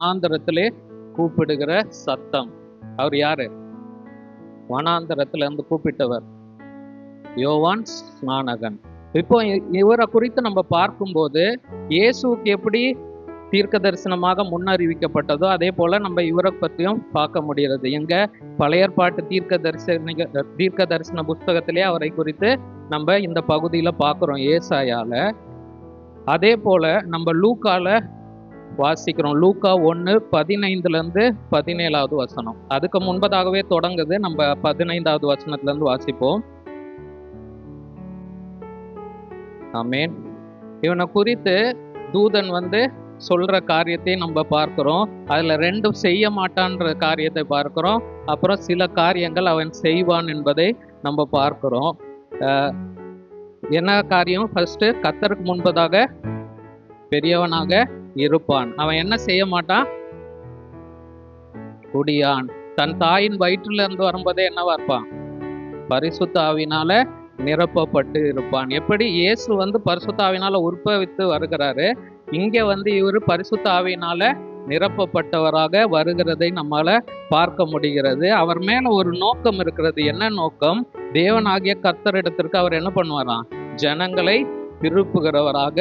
வனாந்தரத்திலே கூப்பிடுகிற சத்தம். அவர் யாரு? வனாந்தரத்துல இருந்து கூப்பிட்டவர் யோவான் ஸ்நானகன். இப்போ இவரை குறித்து நம்ம பார்க்கும்போது இயேசுவுக்கு எப்படி தீர்க்க தரிசனமாக முன்னறிவிக்கப்பட்டதோ அதே போல நம்ம இவரை பற்றியும் பார்க்க முடிகிறது. எங்க பழைய ஏற்பாட்டு தீர்க்க தரிசன புஸ்தகத்திலே அவரை குறித்து நம்ம இந்த பகுதியில பார்க்கிறோம், ஏசாயால. அதே போல நம்ம லூக்கால வாசிக்கிறோம். லூக்கா 1:15-17 அதுக்கு முன்பதாகவே தொடங்குது. நம்ம 15வது வசனத்துல இருந்து வாசிப்போம். ஆமென். இவனை குறித்து தூதன் சொல்ற காரியத்தை நம்ம பார்க்கிறோம். அதுல 2 செய்ய மாட்டான்ற காரியத்தை பார்க்கிறோம். அப்புறம் சில காரியங்கள் அவன் செய்வான் என்பதை நம்ம பார்க்கிறோம். என்ன காரியம்? ஃபர்ஸ்ட், கர்த்தருக்கு முன்பதாக பெரியவனாக இருப்பான். அவன் என்ன செய்ய மாட்டான்? குடியான். தன் தாயின் வயிற்றுல இருந்து வரும்போதே என்னவா இருப்பான்? பரிசுத்த ஆவியினால நிரப்பப்பட்டு இருப்பான். எப்படி இயேசு பரிசுத்த ஆவியினால உற்பவித்து வருகிறாரு, இங்க இவர் பரிசுத்த ஆவியினால நிரப்பப்பட்டவராக வருகிறதை நம்மால பார்க்க முடிகிறது. அவர் மேல ஒரு நோக்கம் இருக்கிறது. என்ன நோக்கம்? தேவனாகிய கர்த்தரிடத்திற்கு அவர் என்ன பண்ணுவாராம்? ஜனங்களை திருப்புகிறவராக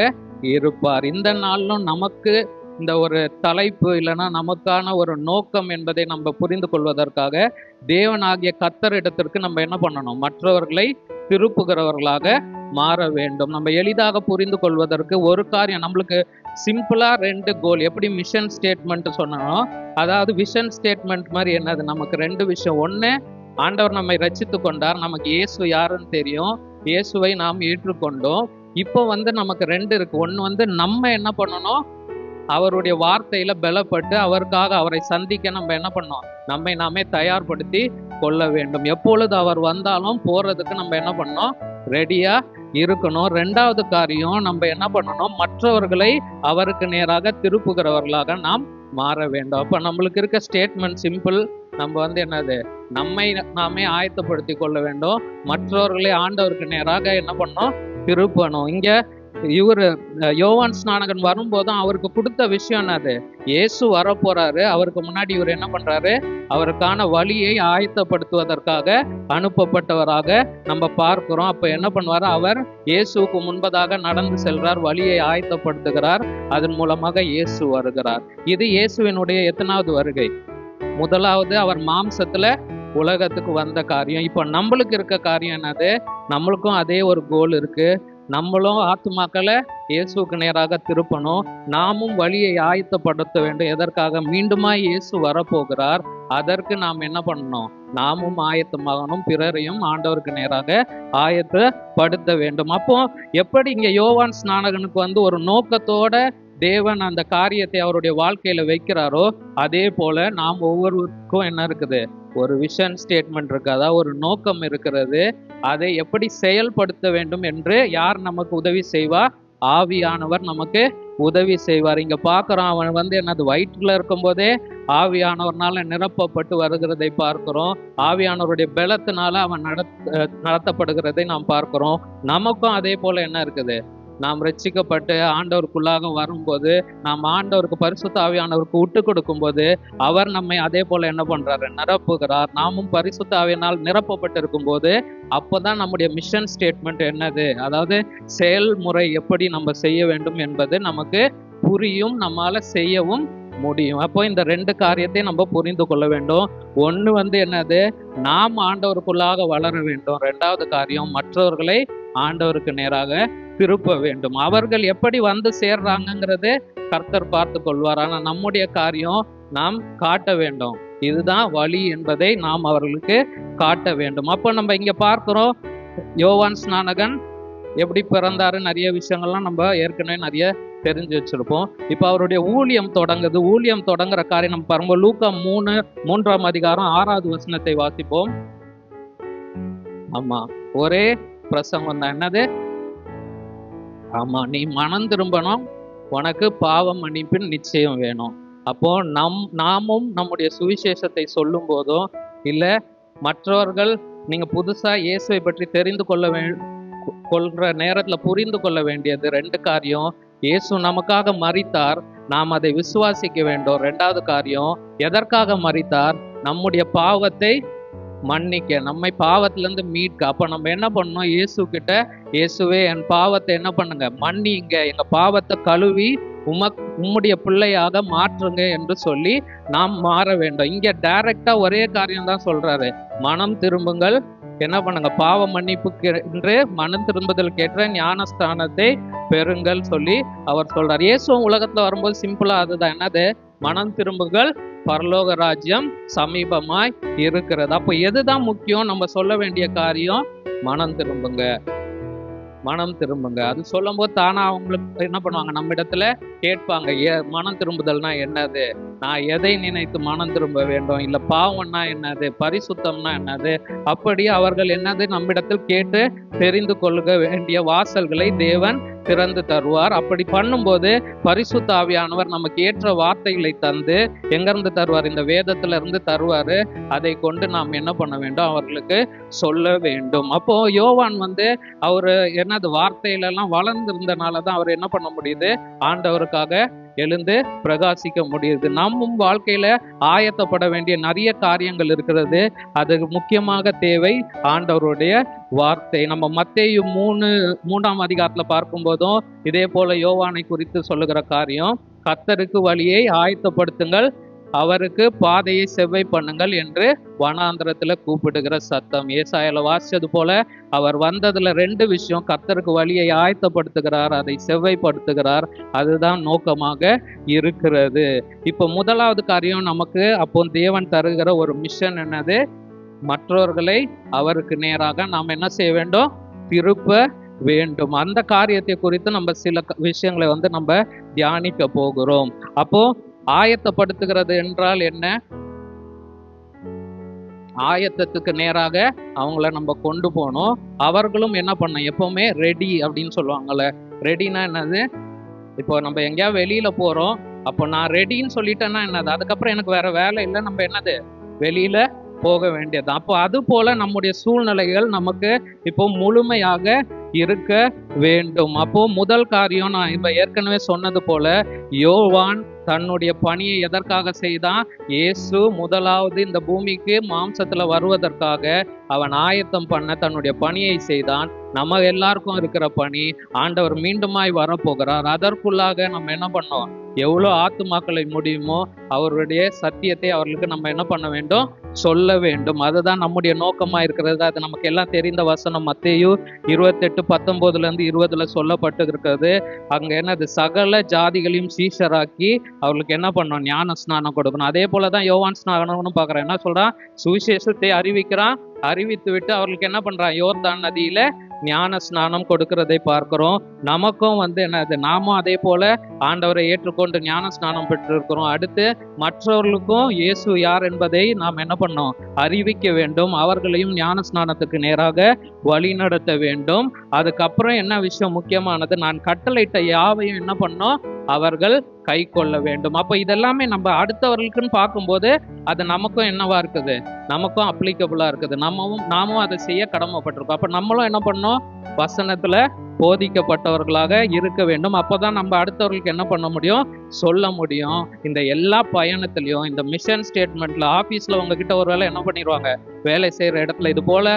இருப்பார். இந்த நாளிலும் நமக்கு இந்த ஒரு தலைப்பு இல்லைன்னா நமக்கான ஒரு நோக்கம் என்பதை நம்ம புரிந்து கொள்வதற்காக தேவனாகிய கர்த்தரிடத்திற்கு நம்ம என்ன பண்ணணும்? மற்றவர்களை திருப்புகிறவர்களாக மாற வேண்டும். நம்ம எளிதாக புரிந்து கொள்வதற்கு ஒரு காரியம், நம்மளுக்கு சிம்பிளா 2 கோல். எப்படி மிஷன் ஸ்டேட்மெண்ட் சொன்னோம், அதாவது விஷன் ஸ்டேட்மெண்ட் மாதிரி என்னது? நமக்கு 2 விஷயம். ஒன்று, ஆண்டவர் நம்மை ரட்சித்து கொண்டார், நமக்கு இயேசு யாருன்னு தெரியும், இயேசுவை நாம் ஏற்றுக்கொண்டோம். இப்போ நமக்கு 2 இருக்கு. ஒன்று நம்ம என்ன பண்ணணும்? அவருடைய வார்த்தையில பலப்பட்டு அவருக்காக அவரை சந்திக்க நம்ம என்ன பண்ணோம்? நம்மை நாமே தயார்படுத்தி கொள்ள வேண்டும். எப்பொழுது அவர் வந்தாலும் போறதுக்கு நம்ம என்ன பண்ணோம்? ரெடியா இருக்கணும். 2வது காரியம், நம்ம என்ன பண்ணணும்? மற்றவர்களை அவருக்கு நேராக திருப்புகிறவர்களாக நாம் மாற வேண்டும். அப்ப நம்மளுக்கு இருக்க ஸ்டேட்மெண்ட் சிம்பிள். நம்ம என்னது? நம்மை நாமே ஆயத்தப்படுத்தி கொள்ள வேண்டும், மற்றவர்களை ஆண்டவருக்கு நேராக என்ன பண்ணணும்? திருப்பணும். இங்க இவரு யோவான் ஸ்நானகன் வரும்போதும் அவருக்கு கொடுத்த விஷயம் என்னது? இயேசு வரப்போறாரு, அவருக்கு முன்னாடி இவர் என்ன பண்றாரு? அவருக்கான வழியை ஆயத்தப்படுத்துவதற்காக அனுப்பப்பட்டவராக நம்ம பார்க்கிறோம். அப்ப என்ன பண்ணுவாரு? அவர் இயேசுவுக்கு முன்பதாக நடந்து செல்றார், வழியை ஆயத்தப்படுத்துகிறார், அதன் மூலமாக இயேசு வருகிறார். இது இயேசுவினுடைய எத்தனாவது வருகை? முதலாவது அவர் மாம்சத்துல உலகத்துக்கு வந்த காரியம். இப்போ நம்மளுக்கு இருக்க காரியம் என்னது? நம்மளுக்கும் அதே ஒரு கோல் இருக்கு. நம்மளும் ஆத்துமாக்களை இயேசுக்கு நேராக திருப்பணும். நாமும் வழியை ஆயத்தப்படுத்த வேண்டும். எதற்காக? மீண்டுமா இயேசு வரப்போகிறார். அதற்கு நாம் என்ன பண்ணணும்? நாமும் ஆயத்தமாகணும், பிறரையும் ஆண்டவருக்கு நேராக ஆயத்தப்படுத்த வேண்டும். அப்போ எப்படி இங்க யோவான் ஸ்நானகனுக்கு ஒரு நோக்கத்தோட தேவன் அந்த காரியத்தை அவருடைய வாழ்க்கையில வைக்கிறாரோ, அதே போல நாம் ஒவ்வொருவருக்கும் என்ன இருக்குது? ஒரு விஷன் ஸ்டேட்மெண்ட் இருக்கு, அதாவது ஒரு நோக்கம் இருக்கிறது. அதை எப்படி செயல்படுத்த வேண்டும் என்று யார் நமக்கு உதவி செய்வார்? ஆவியானவர் நமக்கு உதவி செய்வார். இங்க பார்க்கிறோம், அவன் என்னது? வயிற்றுல இருக்கும் போதே ஆவியானவர்னால நிரப்பப்பட்டு வருகிறதை பார்க்கிறோம். ஆவியானவருடைய பலத்தினால அவன் நடத்தப்படுகிறதை நாம் பார்க்கிறோம். நமக்கும் அதே போல என்ன இருக்குது? நாம் ரட்சிக்கப்பட்டு ஆண்டவருக்குள்ளாக வரும்போது, நாம் ஆண்டவருக்கு பரிசுத்த ஆவியானவருக்கு விட்டு கொடுக்கும் போது அவர் நம்மை அதே போல என்ன பண்றாரு? நிரப்புகிறார். நாமும் பரிசுத்த ஆவியினால் நிரப்பப்பட்டு இருக்கும் போது அப்போதான் நம்முடைய மிஷன் ஸ்டேட்மெண்ட் என்னது, அதாவது செயல்முறை எப்படி நம்ம செய்ய வேண்டும் என்பது நமக்கு புரியும், நம்மால செய்யவும் முடியும். அப்போ இந்த 2 காரியத்தை நம்ம புரிந்து கொள்ள வேண்டும். ஒன்று என்னது? நாம் ஆண்டவருக்குள்ளாக வளர வேண்டும். 2வது காரியம், மற்றவர்களை ஆண்டவருக்கு நேராக திருப்ப வேண்டும். அவர்கள் எப்படி சேர்றாங்கிறது கர்த்தர் பார்த்து கொள்வார். ஆனால் நம்முடைய காரியம் நாம் காட்ட வேண்டும். இதுதான் வழி என்பதை நாம் அவர்களுக்கு காட்ட வேண்டும். அப்போ நம்ம இங்க பார்க்கிறோம், யோவான் ஸ்நானகன் எப்படி பிறந்தாரு, நிறைய விஷயங்கள்லாம் நம்ம ஏற்கனவே நிறைய தெரிஞ்சு வச்சிருப்போம். இப்போ அவருடைய ஊழியம் தொடங்குது. ஊழியம் தொடங்குற காரியம் நம்ம பாருங்க. லூக்கா 3:6 வாசிப்போம். ஆமா, ஒரே பிரசங்கம் தான். என்னது? ஆமா, நீ மனம் திரும்பணும், உனக்கு பாவம் மன்னிப்பின் நிச்சயம் வேணும். அப்போ நாமும் நம்முடைய சுவிசேஷத்தை சொல்லும் போதும் இல்ல மற்றவர்கள் நீங்க புதுசா இயேசுவை பற்றி தெரிந்து கொள்ற நேரத்துல புரிந்து கொள்ள வேண்டியது 2 காரியம். இயேசு நமக்காக மரித்தார், நாம் அதை விசுவாசிக்க வேண்டும். 2வது காரியம், எதற்காக மரித்தார்? நம்முடைய பாவத்தை மன்னிக்க, நம்மை பாவத்திலிருந்து மீட்க. அப்ப நம்ம என்ன பண்ணணும்? இயேசு கிட்ட, இயேசுவே என் பாவத்தை என்ன பண்ணுங்க, மன்னிங்க, எங்க பாவத்தை கழுவி உம்முடைய பிள்ளையாக மாற்றுங்க என்று சொல்லி நாம் மாற வேண்டும். இங்க டைரக்டா ஒரே காரியம் தான் சொல்றாரு, மனம் திரும்புங்கள், என்ன பண்ணுங்க, பாவ மன்னிப்புக்கு என்று மனம் திரும்புதலுக்கு ஏற்ற ஞானஸ்தானத்தை பெறுங்கள் சொல்லி அவர் சொல்றார். இயேசுவும் உலகத்துல வரும்போது சிம்பிளா அதுதான், என்னது, மனம் திரும்புங்கள், பரலோக ராஜ்யம் சமீபமாய் இருக்கிறது. அப்போ எதுதான் முக்கியம்? நம்ம சொல்ல வேண்டிய காரியம் மனம் திரும்புங்க, மனம் திரும்புங்க. அது சொல்லும் போது தானா அவங்களுக்கு என்ன பண்ணுவாங்க, நம்ம இடத்துல கேட்பாங்க, மனம் திரும்புதல்னா என்னது, நான் எதை நினைத்து மனம் திரும்ப வேண்டும், இல்ல பாவம்னா என்னது, பரிசுத்தம்னா என்னது, அப்படி அவர்கள் என்னது நம்மிடத்தில் கேட்டு தெரிந்து கொள்க வேண்டிய வாசல்களை தேவன் திறந்து தருவார். அப்படி பண்ணும்போது பரிசுத்த ஆவியானவர் நமக்கு ஏற்ற வார்த்தைகளை தந்து எங்கிருந்து தருவார்? இந்த வேதத்துல இருந்து தருவாரு. அதை கொண்டு நாம் என்ன பண்ண வேண்டும்? அவர்களுக்கு சொல்ல வேண்டும். அப்போ யோவான் அவரு என்னது வார்த்தையிலெல்லாம் வளர்ந்திருந்தனாலதான் அவர் என்ன பண்ண முடியுது? ஆண்டவருக்காக எழுந்து பிரகாசிக்க முடியுது. நம்மும் வாழ்க்கையில ஆயத்தப்பட வேண்டிய நிறைய காரியங்கள் இருக்கிறது. அது முக்கியமாக தேவை ஆண்டவருடைய வார்த்தை. நம்ம மத்தேயு 3ஆம் அதிகாரத்துல பார்க்கும் போதும் இதே போல யோவானை குறித்து சொல்லுகிற காரியம், கர்த்தருக்கு வழியை ஆயத்தப்படுத்துங்கள், அவருக்கு பாதையை செவ்வை பண்ணுங்கள் என்று வனாந்திரத்துல கூப்பிடுகிற சத்தம். ஏசாயால வாசிச்சது போல அவர் வந்ததுல 2 விஷயம், கர்த்தருக்கு வழியை ஆயத்தப்படுத்துகிறார், அதை செவ்வைப்படுத்துகிறார். அதுதான் நோக்கமாக இருக்கிறது. இப்போ 1வது காரியம், நமக்கு அப்போ தேவன் தருகிற ஒரு மிஷன் என்னது? மற்றவர்களை அவருக்கு நேராக நாம் என்ன செய்ய வேண்டும்? திருப்ப வேண்டும். அந்த காரியத்தை குறித்து நம்ம சில விஷயங்களை நம்ம தியானிக்க போகிறோம். அப்போ ஆயத்தப்படுத்துகிறது என்றால் என்ன? ஆயத்தத்துக்கு நேராக அவங்கள நம்ம கொண்டு போனோம். அவர்களும் என்ன பண்ண, எப்பவுமே ரெடி அப்படின்னு சொல்லுவாங்கல்ல. ரெடினா என்னது? இப்போ நம்ம எங்கேயாவது வெளியில போறோம், அப்போ நான் ரெடின்னு சொல்லிட்டேன்னா என்னது, அதுக்கப்புறம் எனக்கு வேற வேலை இல்லை, நம்ம என்னது வெளியில போக வேண்டியது. அப்போ அது போல நம்முடைய சூழ்நிலைகள் நமக்கு இப்போ முழுமையாக இருக்க வேண்டும். அப்போ முதல் காரியம், நான் இப்ப ஏற்கனவே சொன்னது போல, யோவான் தன்னுடைய பணியை எதற்காக செய்தான்? இயேசு முதலாவது இந்த பூமிக்கு மாம்சத்துல வருவதற்காக அவன் ஆயத்தம் பண்ண தன்னுடைய பணியை செய்தான். நம்ம எல்லாருக்கும் இருக்கிற பணி, ஆண்டவர் மீண்டுமாய் வரப்போகிறார். அதற்குள்ளாக நம்ம என்ன பண்ணோம்? எவ்வளோ ஆத்துமாக்களை முடியுமோ அவருடைய சத்தியத்தை அவர்களுக்கு நம்ம என்ன பண்ண வேண்டும்? சொல்ல வேண்டும். அதுதான் நம்முடைய நோக்கமா இருக்கிறது. அது நமக்கு எல்லாம் தெரிந்த வசனம், மத்தேயு 28:19-20 சொல்லப்பட்டு இருக்கிறது. அங்க என்னது? சகல ஜாதிகளையும் சீஷராக்கி அவர்களுக்கு என்ன பண்ணணும்? ஞான ஸ்நானம் கொடுக்கணும். அதே போலதான் யோவான் ஸ்நானம்னு பாக்குறேன். என்ன சொல்றான்? சுவிசேஷத்தை அறிவிக்கிறான். அறிவித்து விட்டு அவர்களுக்கு என்ன பண்றான்? யோர்தான் நதியில ஞான ஸ்நானம் கொடுக்கிறதை பார்க்கிறோம். நமக்கும் என்னது, நாமும் அதே போல ஆண்டவரை ஏற்றுக்கொண்டு ஞான ஸ்நானம் பெற்றிருக்கிறோம். அடுத்து மற்றவர்களுக்கும் இயேசு யார் என்பதை நாம் என்ன பண்ணோம்? அறிவிக்க வேண்டும். அவர்களையும் ஞான ஸ்நானத்துக்கு நேராக வழி நடத்த வேண்டும். அதுக்கப்புறம் என்ன விஷயம் முக்கியமானது? நான் கட்டளையிட்ட யாவையும் என்ன பண்ணோம்? அவர்கள் கை கொள்ள வேண்டும். அப்ப இதெல்லாமே நம்ம அடுத்தவர்களுக்குன்னு பார்க்கும்போது அது நமக்கும் என்னவா இருக்குது? நமக்கும் அப்ளிகபிளா இருக்குது. நாமும் அதை செய்ய கடமைப்பட்டிருக்கோம். அப்ப நம்மளும் என்ன பண்ணோம்? வசனத்துல போதிக்கப்பட்டவர்களாக இருக்க வேண்டும். அப்போதான் நம்ம அடுத்தவர்களுக்கு என்ன பண்ண முடியும்? சொல்ல முடியும். இந்த எல்லா பயணத்திலையும், இந்த மிஷன் ஸ்டேட்மெண்ட்ல, ஆபீஸ்ல உங்ககிட்ட ஒருவேளை என்ன பண்ணிடுவாங்க, வேலை செய்யற இடத்துல இது போல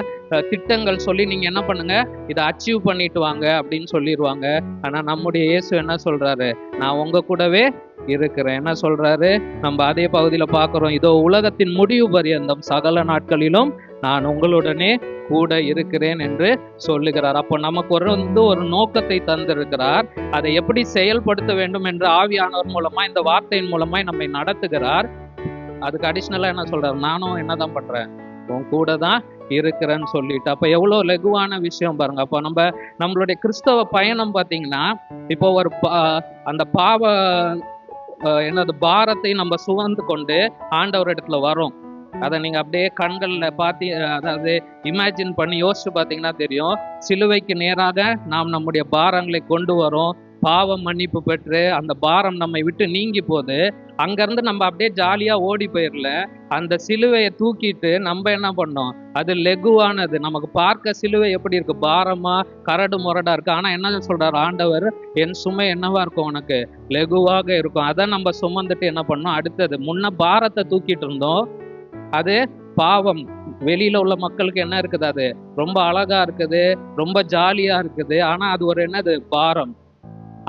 திட்டங்கள் சொல்லி நீங்க என்ன பண்ணுங்க, இதை அச்சீவ் பண்ணிட்டு வாங்க அப்படின்னு சொல்லிடுவாங்க. ஆனா நம்முடைய இயேசு என்ன சொல்றாரு? நான் உங்க கூடவே இருக்கிறேன். என்ன சொல்றாரு? நம்ம அதே பகுதியில பார்க்கிறோம், இதோ உலகத்தின் முடிவு பரியந்தம் சகல நாட்களிலும் நான் உங்களுடனே கூட இருக்கிறேன் என்று சொல்லுகிறார். அப்போ நமக்கு ஒரு நோக்கத்தை தந்திருக்கிறார். அதை எப்படி செயல்படுத்த வேண்டும் என்று ஆவியானவர் மூலமா, இந்த வார்த்தையின் மூலமா நம்மை நடத்துகிறார். அதுக்கு அடிஷ்னலா என்ன சொல்றாரு? நானும் என்னதான் பண்றேன்? உன் கூட தான் இருக்கிறேன்னு சொல்லிட்டு. அப்ப எவ்வளவு லகுவான விஷயம் பாருங்க. அப்போ நம்மளுடைய கிறிஸ்தவ பயணம் பார்த்தீங்கன்னா, இப்போ அந்த பாவ பாரத்தை நம்ம சுமந்து கொண்டு ஆண்டவர் இடத்துல வரோம். அதை நீங்க அப்படியே கண்கள்ல பார்த்து, அதாவது இமேஜின் பண்ணி யோசிச்சு பார்த்தீங்கன்னா தெரியும். சிலுவைக்கு நேராக நாம் நம்முடைய பாரங்களை கொண்டு வரோம். பாவ மன்னிப்பு பெற்று அந்த பாரம் நம்மை விட்டு நீங்கி போது, அங்கேருந்து நம்ம அப்படியே ஜாலியாக ஓடி போயிடல. அந்த சிலுவையை தூக்கிட்டு நம்ம என்ன பண்ணோம், அது லெகுவானது. நமக்கு பார்க்க சிலுவை எப்படி இருக்கு, பாரமா கரடு முரடா இருக்கு. ஆனால் என்ன சொல்றாரு ஆண்டவர், என் சுமை என்னவா இருக்கும் உனக்கு, லெகுவாக இருக்கும். அதை நம்ம சுமந்துட்டு என்ன பண்ணோம், அடுத்தது முன்ன பாரத்தை தூக்கிட்டு இருந்தோம். அது பாவம். வெளியில உள்ள மக்களுக்கு என்ன இருக்குது, அது ரொம்ப அழகா இருக்குது, ரொம்ப ஜாலியா இருக்குது. ஆனா அது ஒரு என்னது, பாரம்.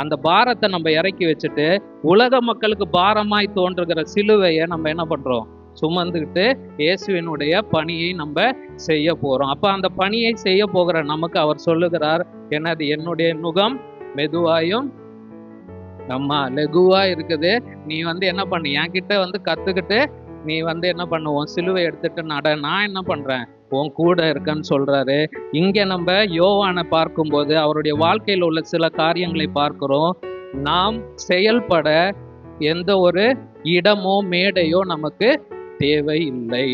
அந்த பாரத்தை நம்ம இறக்கி வச்சுட்டு உலக மக்களுக்கு பாரமாய் தோன்றுகிற சிலுவையை நம்ம என்ன பண்றோம், சுமந்துக்கிட்டு இயேசுவினுடைய பணியை நம்ம செய்ய போறோம். அப்ப அந்த பணியை செய்ய போகிற நமக்கு அவர் சொல்லுகிறார், என்னது, என்னுடைய நுகம் மெதுவாயும் அம்மா லெகுவா இருக்குது. நீ என்ன பண்ணு, என்கிட்ட கத்துக்கிட்டு நீ என்ன பண்ணுவோம், சிலுவை எடுத்துட்டு நட, நான் என்ன பண்றேன், உன் கூட இருக்கன்னு சொல்றாரு. இங்க நம்ம யோவானை பார்க்கும்போது அவருடைய வாழ்க்கையில் உள்ள சில காரியங்களை பார்க்கிறோம். நாம் செயல்பட எந்த ஒரு இடமோ மேடையோ நமக்கு தேவை இல்லை.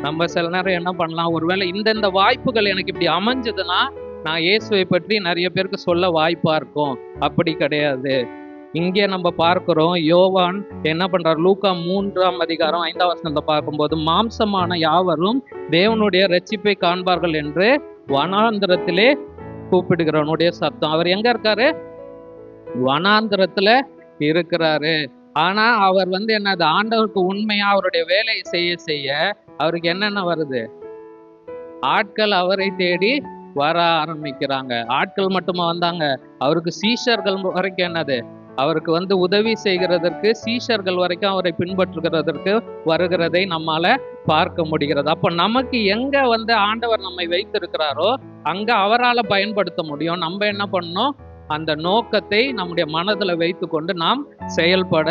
நம்ம சில நேரம் என்ன பண்ணலாம், ஒருவேளை இந்த வாய்ப்புகள் எனக்கு இப்படி அமைஞ்சதுன்னா நான் இயேசுவை பற்றி நிறைய பேருக்கு சொல்ல வாய்ப்பா இருக்கும். அப்படி கிடையாது. இங்கே நம்ம பார்க்கிறோம், யோவான் என்ன பண்றார், லூக்கா 3:5 பார்க்கும்போது, மாம்சமான யாவரும் தேவனுடைய ரட்சிப்பை காண்பார்கள் என்று வனாந்திரத்திலே கூப்பிடுகிறவனுடைய சத்தம். அவர் எங்க இருக்காரு, வனாந்திரத்துல இருக்கிறாரு. ஆனா அவர் என்னது, ஆண்டவருக்கு உண்மையா அவருடைய வேலையை செய்ய செய்ய அவருக்கு என்னென்ன வருது, ஆட்கள் அவரை தேடி வர ஆரம்பிக்கிறாங்க. ஆட்கள் மட்டுமா வந்தாங்க, அவருக்கு சீஷர்கள் வரைக்கும் என்னது, அவருக்கு உதவி செய்கிறதற்கு சீஷர்கள் வரைக்கும் அவரை பின்பற்றுகிறதற்கு வருகிறதை நம்மால பார்க்க முடிகிறது. அப்ப நமக்கு எங்க ஆண்டவர் நம்மை வைத்திருக்கிறாரோ அங்க அவரால் பயன்படுத்த முடியும். நம்ம என்ன பண்ணணும், அந்த நோக்கத்தை நம்முடைய மனதில் வைத்து கொண்டு நாம் செயல்பட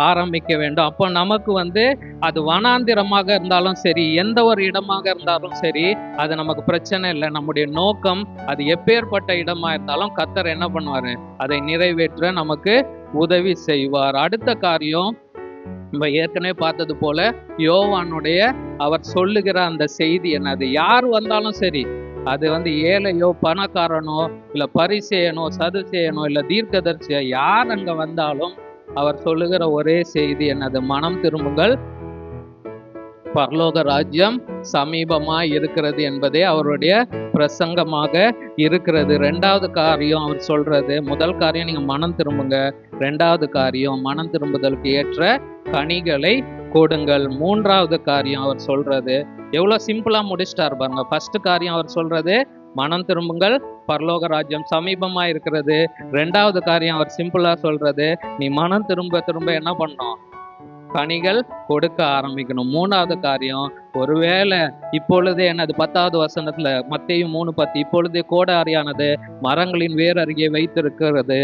ஆரம்பிக்க வேண்டும். அப்போ நமக்கு அது வனாந்திரமாக இருந்தாலும் சரி, எந்த ஒரு இடமாக இருந்தாலும் சரி, அது நமக்கு பிரச்சனை இல்லை. நம்முடைய நோக்கம் அது எப்பேற்பட்ட இடமா இருந்தாலும் கர்த்தர் என்ன பண்ணுவாரு, அதை நிறைவேற்ற நமக்கு உதவி செய்வார். அடுத்த காரியம், நம்ம ஏற்கனவே பார்த்தது போல யோவானுடைய அவர் சொல்லுகிற அந்த செய்தி என்னது, யார் வந்தாலும் சரி, அது ஏழையோ பணக்காரனோ இல்ல பரிசேயனோ சதுசேயனோ இல்ல தீர்க்கதரிசியோ, யார் அங்க வந்தாலும் அவர் சொல்லுகிற ஒரே செய்தி என்னது, மனம் திரும்புங்கள், பரலோக ராஜ்யம் சமீபமாய் இருக்கிறது என்பதே அவருடைய பிரசங்கமாக இருக்கிறது. ரெண்டாவது காரியம் அவர் சொல்றது, முதல் காரியம் நீங்க மனம் திரும்புங்க, ரெண்டாவது காரியம் மனம் திரும்புதலுக்கு ஏற்ற கனிகளை கொடுங்கள். மூன்றாவது காரியம் அவர் சொல்றது எவ்வளவு சிம்பிளா முடிச்சிட்டார் பாருங்க. ஃபர்ஸ்ட் காரியம் அவர் சொல்றது மனம் திரும்புங்கள், பரலோக ராஜ்யம் சமீபமா இருக்கிறது. ரெண்டாவது காரியம் அவர் சிம்பிளா சொல்றது, நீ மனம் திரும்ப திரும்ப என்ன பண்ணணும், கனிகள் கொடுக்க ஆரம்பிக்கணும். மூணாவது காரியம், ஒருவேளை இப்பொழுதே என்னது 10வது மத்தேயு 3:10, இப்பொழுதே கோடாரியானது மரங்களின் வேர் அருகே வைத்திருக்கிறது,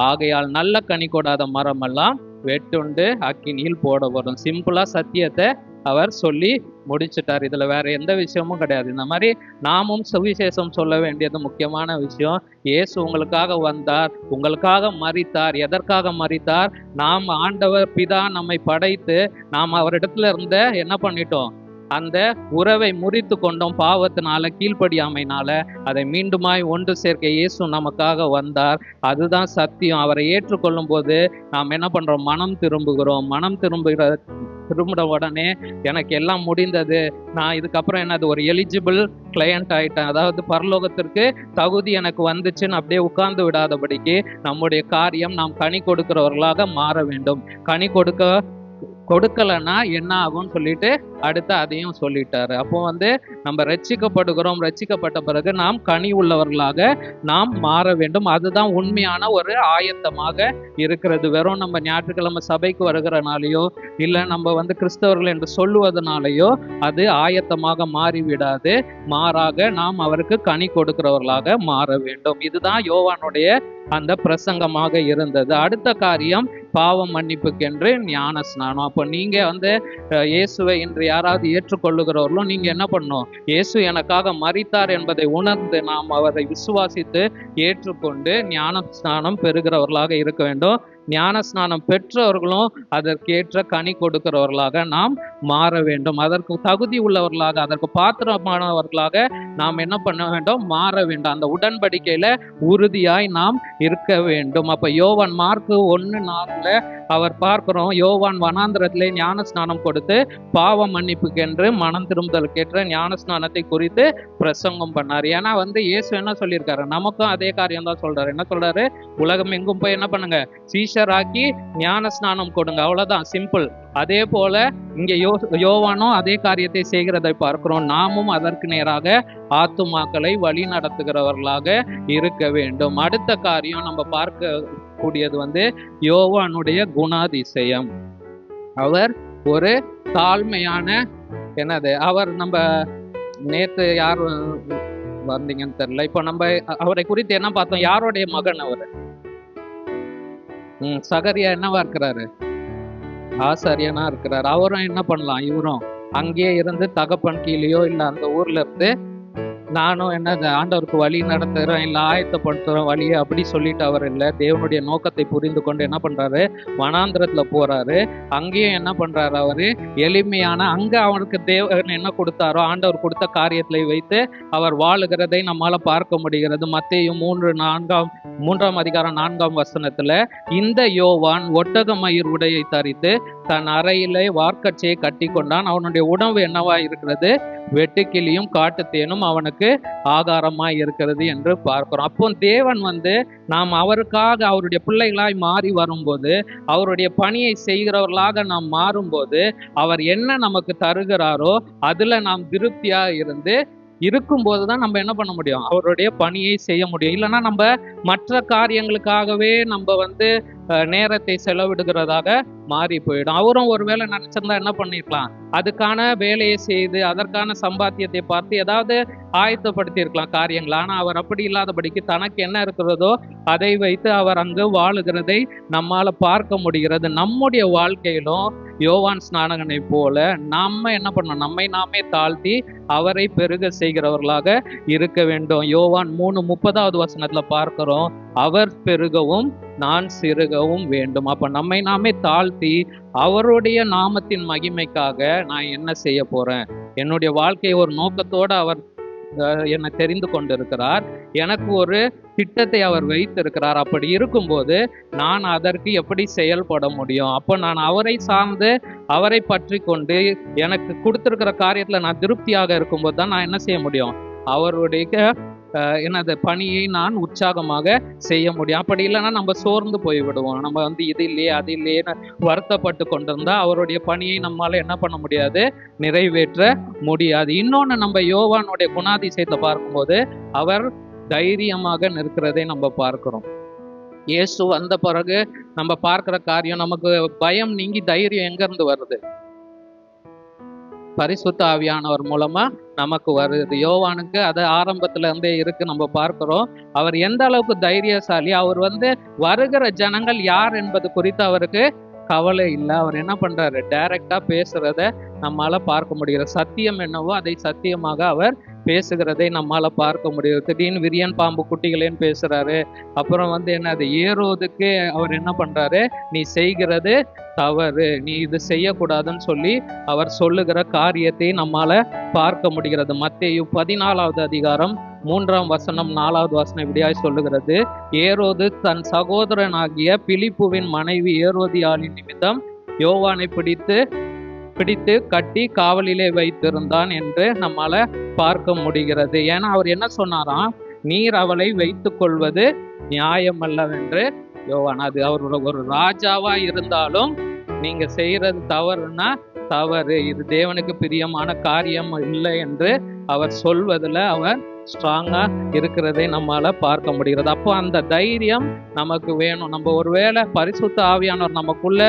ஆகையால் நல்ல கனி கொடாத மரம் எல்லாம் வெட்டுண்டு அக்கினியில் போடப்படும். சிம்பிளா சத்தியத்தை அவர் சொல்லி முடிச்சிட்டார். இதுல வேற எந்த விஷயமும் கிடையாது. இந்த மாதிரி நாமும் சுவிசேஷம் சொல்ல வேண்டியது முக்கியமான விஷயம். இயேசு உங்களுக்காக வந்தார், உங்களுக்காக மரித்தார். எதற்காக மரித்தார், நாம் ஆண்டவர் பிதா நம்மை படைத்து நாம் அவரிடத்துல இருந்த என்ன பண்ணிட்டோம், அந்த உறவை முறித்து கொண்டோம். பாவத்தினால கீழ்ப்படியாமைனால அதை மீண்டுமாய் ஒன்று சேர்க்க இயேசு நமக்காக வந்தார். அதுதான் சத்தியம். அவரை ஏற்றுக்கொள்ளும் போது நாம் என்ன பண்றோம், மனம் திரும்புகிறோம். மனம் திரும்பின உடனே எனக்கு எல்லாம் முடிந்தது, நான் இதுக்கப்புறம் என்னது ஒரு எலிஜிபிள் கிளையண்ட் ஆயிட்டேன், அதாவது பரலோகத்திற்கு தகுதி எனக்கு வந்துச்சுன்னு அப்படியே உட்கார்ந்து விடாதபடிக்கு நம்முடைய காரியம் நாம் கனி கொடுக்கிறவர்களாக மாற வேண்டும். கனி கொடுக்கலன்னா என்ன ஆகும்னு சொல்லிட்டு அடுத்து அதையும் சொல்லிட்டாரு. அப்போ நம்ம ரட்சிக்கப்படுகிறோம், ரட்சிக்கப்பட்ட பிறகு நாம் கனி உள்ளவர்களாக நாம் மாற வேண்டும். அதுதான் உண்மையான ஒரு ஆயத்தமாக இருக்கிறது. வெறும் நம்ம ஞாயிற்றுக்கிழமை சபைக்கு வருகிறனாலேயோ இல்லை நம்ம கிறிஸ்தவர்கள் என்று சொல்லுவதனாலேயோ அது ஆயத்தமாக மாறிவிடாது. மாறாக நாம் அவருக்கு கனி கொடுக்கிறவர்களாக மாற வேண்டும். இதுதான் யோவானுடைய அந்த பிரசங்கமாக இருந்தது. அடுத்த காரியம் பாவ மன்னிப்புக்கென்று ஞான ஸ்நானம். அப்போ நீங்க இயேசுவை இன்று யாராவது ஏற்றுக்கொள்ளுகிறவர்களோ நீங்க என்ன பண்ணணும், இயேசு எனக்காக மரித்தார் என்பதை உணர்ந்து நாம் அவரை விசுவாசித்து ஏற்றுக்கொண்டு ஞான ஸ்நானம் பெறுகிறவர்களாக இருக்க வேண்டும். ஞான ஸ்நானம் பெற்றவர்களும் அதற்கேற்ற கனி கொடுக்கிறவர்களாக நாம் மாற வேண்டும். அதற்கு தகுதி உள்ளவர்களாக, அதற்கு பாத்திரமானவர்களாக நாம் என்ன பண்ண வேண்டும்? மாற வேண்டும். அந்த உடன்படிக்கையில உறுதியாய் நாம் இருக்க வேண்டும். அப்ப யோவான் மார்க்கு 1:4 அவர் பார்க்கிறோம், யோவான் வனாந்திரத்திலே ஞான ஸ்நானம் கொடுத்து பாவ மன்னிப்புக்கென்று மனம் திரும்புதலுக்கேற்ற ஞான ஸ்நானத்தை குறித்து பிரசங்கம் பண்ணார். ஏன்னா இயேசு என்ன சொல்லியிருக்காரு? நமக்கும் அதே காரியம் தான் சொல்றாரு. என்ன சொல்றாரு? உலகம் எங்கும் போய் என்ன பண்ணுங்க? சீஷராக்கி ஞான ஸ்நானம் கொடுங்க. அவ்வளவுதான், சிம்பிள். அதே போல இங்க யோவானும் அதே காரியத்தை செய்கிறதை பார்க்கிறோம். நாமும் அதற்கு நேராக ஆத்துமாக்களை வழி நடத்துகிறவர்களாக இருக்க வேண்டும். அடுத்த காரியம் நம்ம பார்க்க கூடியது யோவானுடைய குணாதிசயம். அவர் ஒரு தாழ்மையான அவர் நம்ம நேற்று யார் வந்தீங்கன்னு தெரியல, இப்ப நம்ம அவரை குறித்து என்ன பார்த்தோம்? யாருடைய மகன் அவர்? சகரியா என்னவா இருக்கிறாரு? ஆசாரியனா இருக்கிறார். அவரும் என்ன பண்ணலாம்? இவரும் அங்கேயே இருந்து தகப்பன் கீழேயோ இல்ல அந்த ஊர்ல இருந்து நானும் ஆண்டவருக்கு வழி நடத்துகிறேன், இல்லை ஆயத்தப்படுத்துகிறேன் வழியை அப்படி சொல்லிட்டு அவர் இல்லை. தேவனுடைய நோக்கத்தை புரிந்து கொண்டு என்ன பண்றாரு? வனாந்திரத்துல போறாரு. அங்கேயும் என்ன பண்றாரு? அவரு எளிமையான அங்க அவருக்கு தேவன் என்ன கொடுத்தாரோ, ஆண்டவர் கொடுத்த காரியத்தை வைத்து அவர் வாழுகிறதை நம்மால பார்க்க முடிகிறது. மத்தேயு 3:4 அதிகாரம் 4 இந்த யோவான் ஒட்டக மயிர் உடையை தரித்து தன் அறையிலே வார்க்கச்சையை கட்டி கொண்டான். அவனுடைய உணவு என்னவா இருக்கிறது? வெட்டுக்கிளியும் காட்டுத்தேனும் அவனுக்கு ஆகாரமாய் இருக்கிறது என்று பார்க்கிறோம். அப்போ தேவன் நாம் அவருக்காக அவருடைய பிள்ளைகளாய் மாறி வரும்போது, அவருடைய பணியை செய்கிறவர்களாக நாம் மாறும்போது, அவர் என்ன நமக்கு தருகிறாரோ அதுல நாம் திருப்தியா இருக்கும்போது தான் நம்ம என்ன பண்ண முடியும்? அவருடைய பணியை செய்ய முடியும். இல்லைன்னா நம்ம மற்ற காரியங்களுக்காகவே நம்ம நேரத்தை செலவிடுகிறதாக மாறி போயிடும். அவரும் ஒருவேளை நினைச்சிருந்தா என்ன பண்ணிருக்கலாம்? அதுக்கான வேலையை செய்து அதற்கான சம்பாத்தியத்தை பார்த்து ஏதாவது ஆயத்தப்படுத்தி இருக்கலாம் காரியங்கள். ஆனா அவர் அப்படி இல்லாதபடிக்கு தனக்கு என்ன இருக்கிறதோ அதை வைத்து அவர் அங்கு வாழுகிறதை நம்மால பார்க்க முடிகிறது. நம்முடைய வாழ்க்கையிலும் யோவான் ஸ்நானகனை போல நம்ம என்ன பண்ணணும்? நம்மை நாமே தாழ்த்தி அவரை பெருக செய்கிறவர்களாக இருக்க வேண்டும். யோவான் 3:30 பார்க்கிறோம், அவர் பெருகவும் நான் சிறுகவும் வேண்டும். அப்ப நம்மை நாமே தாழ்த்தி அவருடைய நாமத்தின் மகிமைக்காக நான் என்ன செய்ய போறேன்? என்னுடைய வாழ்க்கையை ஒரு நோக்கத்தோட அவர் என்னை தெரிந்து கொண்டிருக்கிறார். எனக்கு ஒரு திட்டத்தை அவர் வைத்திருக்கிறார். அப்படி இருக்கும்போது நான் அதற்கு எப்படி செயல்பட முடியும்? அப்போ நான் அவரை சார்ந்து அவரை பற்றி கொண்டு எனக்கு கொடுத்திருக்கிற காரியத்துல நான் திருப்தியாக இருக்கும்போது தான் நான் என்ன செய்ய முடியும்? அவருடைய பணியை நான் உற்சாகமாக செய்ய முடியும். அப்படி இல்லைன்னா நம்ம சோர்ந்து போய்விடுவோம். நம்ம இது இல்லையே அது இல்லையேன்னு வருத்தப்பட்டு கொண்டிருந்தா அவருடைய பணியை நம்மளால என்ன பண்ண முடியாது? நிறைவேற்ற முடியாது. இன்னொன்னு, நம்ம யோவானுடைய குணாதிசயத்தை பார்க்கும்போது அவர் தைரியமாக நிற்கிறதை நம்ம பார்க்கிறோம். இயேசு வந்த பிறகு நம்ம பார்க்கிற காரியம், நமக்கு பயம் நீங்கி தைரியம் எங்க இருந்து வருது? பரிசுத்த ஆவியானவர் மூலமா நமக்கு வருது. யோவானுக்கு அது ஆரம்பத்துல இருந்தே இருக்கு. நம்ம பார்க்கிறோம் அவர் எந்த அளவுக்கு தைரியசாலி. அவர் வருகிற ஜனங்கள் யார் என்பது குறித்து அவருக்கு கவலை இல்லை. அவர் என்ன பண்றாரு? டைரக்டா பேசுறத நம்மால பார்க்க முடிகிற. சத்தியம் என்னவோ அதை சத்தியமாக அவர் பேசுகிறதை நம்மால பார்க்க முடியும். திடீர்னு விரியன் பாம்பு குட்டிகளேன்னு பேசுறாரு. அப்புறம் ஏரோதுக்கு அவர் என்ன பண்றாரு? நீ செய்கிறது தவறு, நீ இது செய்யக்கூடாதுன்னு சொல்லி அவர் சொல்லுகிற காரியத்தை நம்மால பார்க்க முடிகிறது. மத்தேயு 14 அதிகாரம் 3 4 இப்படியாய் சொல்லுகிறது, ஏரோது தன் சகோதரனாகிய பிலிப்புவின் மனைவி ஏரோதியாளின் நிமித்தம் யோவானை பிடித்து கட்டி காவலிலே வைத்திருந்தான் என்று நம்மால பார்க்க முடிகிறது. ஏன்னா அவர் என்ன சொன்னாராம்? நீர் அவளை வைத்துக் கொள்வது நியாயமல்லவென்று. யோவான், அது அவரோட ஒரு ராஜாவா இருந்தாலும் நீங்க செய்யறது தவறுனா தவறு, இது தேவனுக்கு பிரியமான காரியம் இல்லை என்று அவர் சொல்வதில் அவர் ஸ்ட்ராங்கா இருக்கிறதை நம்மால பார்க்க முடிகிறது. அப்போ அந்த தைரியம் நமக்கு வேணும். நம்ம ஒருவேளை பரிசுத்த ஆவியானவர் நமக்குள்ள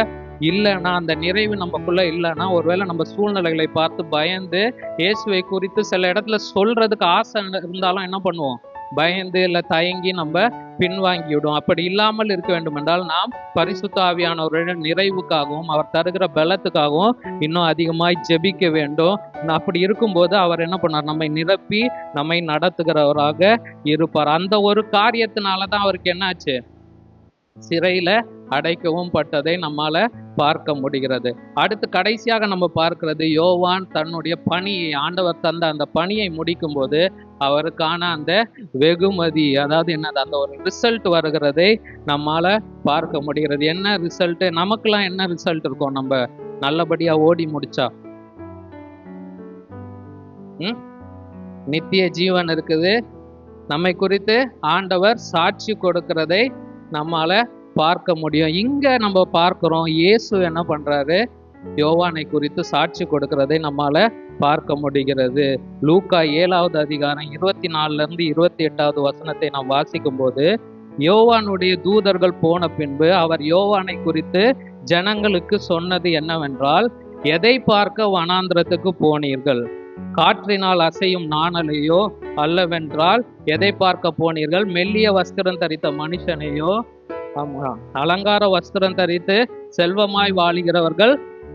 இல்லைன்னா, அந்த நிறைவு நமக்குள்ள இல்லைன்னா, ஒருவேளை நம்ம சூழ்நிலைகளை பார்த்து பயந்து இயேசுவை குறித்து சில இடத்துல சொல்றதுக்கு ஆசை இருந்தாலும் என்ன பண்ணுவோம்? பயந்து இல்லை தயங்கி நம்ம பின்வாங்கி விடும். அப்படி இல்லாமல் இருக்க வேண்டும் என்றால் நாம் பரிசுத்த ஆவியானவருடைய நிறைவுக்காகவும் அவர் தருகிற பலத்துக்காகவும் இன்னும் அதிகமாய் ஜெபிக்க வேண்டும். அப்படி இருக்கும்போது அவர் என்ன பண்ணார்? நம்மை நிரப்பி நம்மை நடத்துகிறவராக இருப்பார். அந்த ஒரு காரியத்தினாலதான் அவருக்கு என்னாச்சு? சிறையில அடைக்கவும் பட்டதை நம்மால பார்க்க முடிகிறது. அடுத்து கடைசியாக நம்ம பார்க்கிறது, யோவான் தன்னுடைய பணியை, ஆண்டவர் தந்த அந்த பணியை முடிக்கும் போது அவருக்கான அந்த வெகுமதி, அதாவது என்னது, அந்த ஒரு ரிசல்ட் வருகிறதை நம்மால பார்க்க முடிகிறது. என்ன ரிசல்ட்? நமக்கெல்லாம் என்ன ரிசல்ட் இருக்கும் நம்ம நல்லபடியா ஓடி முடிச்சா? நித்திய ஜீவன் இருக்குது. நம்மை குறித்து ஆண்டவர் சாட்சி கொடுக்கிறதை நம்மால பார்க்க முடியும். இங்க நம்ம பார்க்கிறோம், இயேசு என்ன பண்றாரு, யோவானை குறித்து சாட்சி கொடுக்கிறதை நம்மால பார்க்க முடிகிறது. லூக்கா 7வது அதிகாரம் 24 இருந்து 28வது வசனத்தை நாம் வாசிக்கும் போது, யோவானுடைய தூதர்கள் போன பின்பு அவர் யோவானை குறித்து ஜனங்களுக்கு சொன்னது என்னவென்றால், எதை பார்க்க வனாந்திரத்துக்கு போனீர்கள்? காற்றினால் அசையும் நாணலையோ? அல்லவென்றால் எதை பார்க்க போனீர்கள்? மெல்லிய வஸ்திரம் தரித்த மனுஷனையோ? ஆமா, அலங்கார வஸ்திரம் தரித்து செல்வமாய் வாழுகிறவர்கள்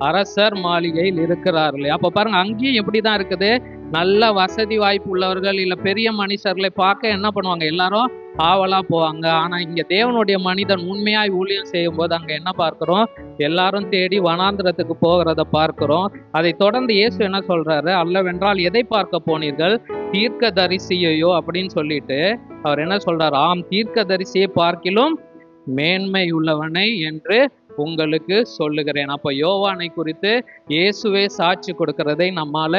அரசர் மாளிகையில் இருக்கிறார்களே. அப்ப பாருங்க, அங்கேயும் எப்படிதான் இருக்குது, நல்ல வசதி வாய்ப்பு உள்ளவர்கள் இல்ல பெரிய மனுஷர்களை பார்க்க என்ன பண்ணுவாங்க, எல்லாரும் ஆவலா போவாங்க. ஆனா இங்க தேவனுடைய மனிதன் உண்மையாய் ஊழியம் செய்யும் போது அங்க என்ன பார்க்கிறோம், எல்லாரும் தேடி வனாந்திரத்துக்கு போகிறத பார்க்கிறோம். அதை தொடர்ந்து இயேசு என்ன சொல்றாரு, அல்லவென்றால் எதை பார்க்க போனீர்கள்? தீர்க்க தரிசியையோ அப்படின்னு சொல்லிட்டு அவர் என்ன சொல்றாரு, ஆம், தீர்க்க தரிசியை பார்க்கிலும் மேன்மை உள்ளவனை என்று உங்களுக்கு சொல்லுகிறேன். அப்ப யோவானை குறித்து இயேசுவே சாட்சி கொடுக்கிறதை நம்மால